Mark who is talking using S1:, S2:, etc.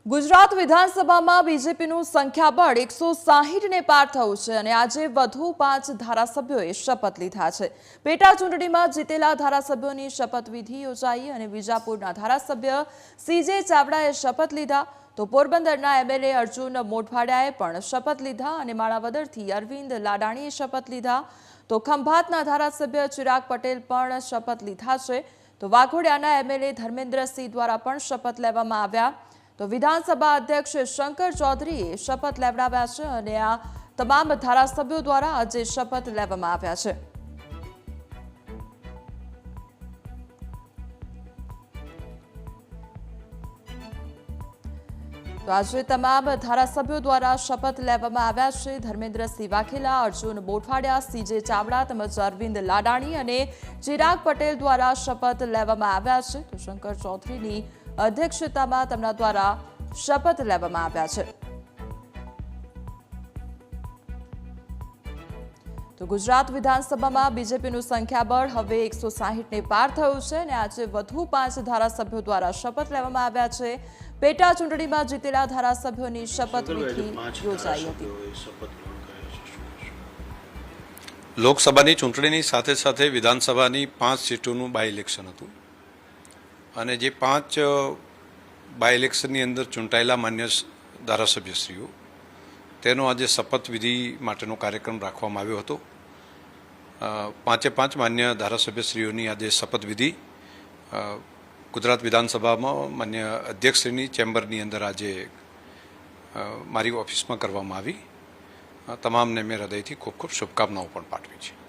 S1: ગુજરાત વિધાનસભામાં બીજેપીનું સંખ્યાબળ 160ને પાર થયું છે અને આજે વધુ 5 ધારાસભ્યોએ શપથ લીધા છે। પેટા ચૂંટણીમાં જીતેલા ધારાસભ્યોની શપથવિધિ યોજાઈ અને વિજાપુરના ધારાસભ્ય સીજે ચાવડાએ શપથ લીધા તો પોરબંદરના એમએલએ અર્જુન મોઢવાડિયાએ પણ શપથ લીધા અને માણાવદરથી અરવિંદ લાડાણીએ શપથ લીધા તો ખંભાતના ધારાસભ્ય ચિરાગ પટેલ પણ શપથ લીધા છે તો વાઘોડિયાના એમએલએ ધર્મેન્દ્રસિંહ દ્વારા પણ શપથ લેવામાં આવ્યા તો વિધાનસભા અધ્યક્ષ શંકર ચૌધરીએ શપથ લેવડાવ્યા છે અને આ તમામ ધારાસભ્યો દ્વારા આજે શપથ લેવામાં આવ્યા છે। તો આજે તમામ ધારાસભ્યો દ્વારા શપથ લેવામાં આવ્યા છે। ધર્મેન્દ્રસિંહ વાઘેલા, અર્જુન મોઢવાડિયા, સીજે ચાવડા તેમજ અરવિંદ લાડાણી અને ચિરાગ પટેલ દ્વારા શપથ લેવામાં આવ્યા છે તો શંકર ચૌધરીની અધ્યક્ષતામાં તેમના દ્વારા શપથ લેવામાં આવ્યા છે। તો ગુજરાત વિધાનસભામાં બીજેપીનું સંખ્યાબળ હવે 160ને પાર થયું છે અને આજે વધુ 5 ધારાસભ્યો દ્વારા શપથ લેવામાં આવ્યા છે। પેટા ચૂંટણીમાં જીતેલા ધારાસભ્યોની શપથવિધિ યોજાઈ હતી।
S2: લોકસભાની ચૂંટણીની સાથે સાથે વિધાનસભાની 5 સીટોનું બાય ઇલેક્શન હતું અને જે 5 બાય ઇલેક્શનની અંદર ચૂંટાયેલા માન્ય ધારાસભ્યશ્રીઓ તેનો આજે શપથવિધિ માટેનો કાર્યક્રમ રાખવામાં આવ્યો હતો। 5 માન્ય ધારાસભ્યશ્રીઓની આજે શપથવિધિ ગુજરાત વિધાનસભામાં માન્ય અધ્યક્ષશ્રીની ચેમ્બરની અંદર આજે મારી ઓફિસમાં કરવામાં આવી। તમામને મેં હૃદયથી ખૂબ ખૂબ શુભકામનાઓ પણ પાઠવી છે।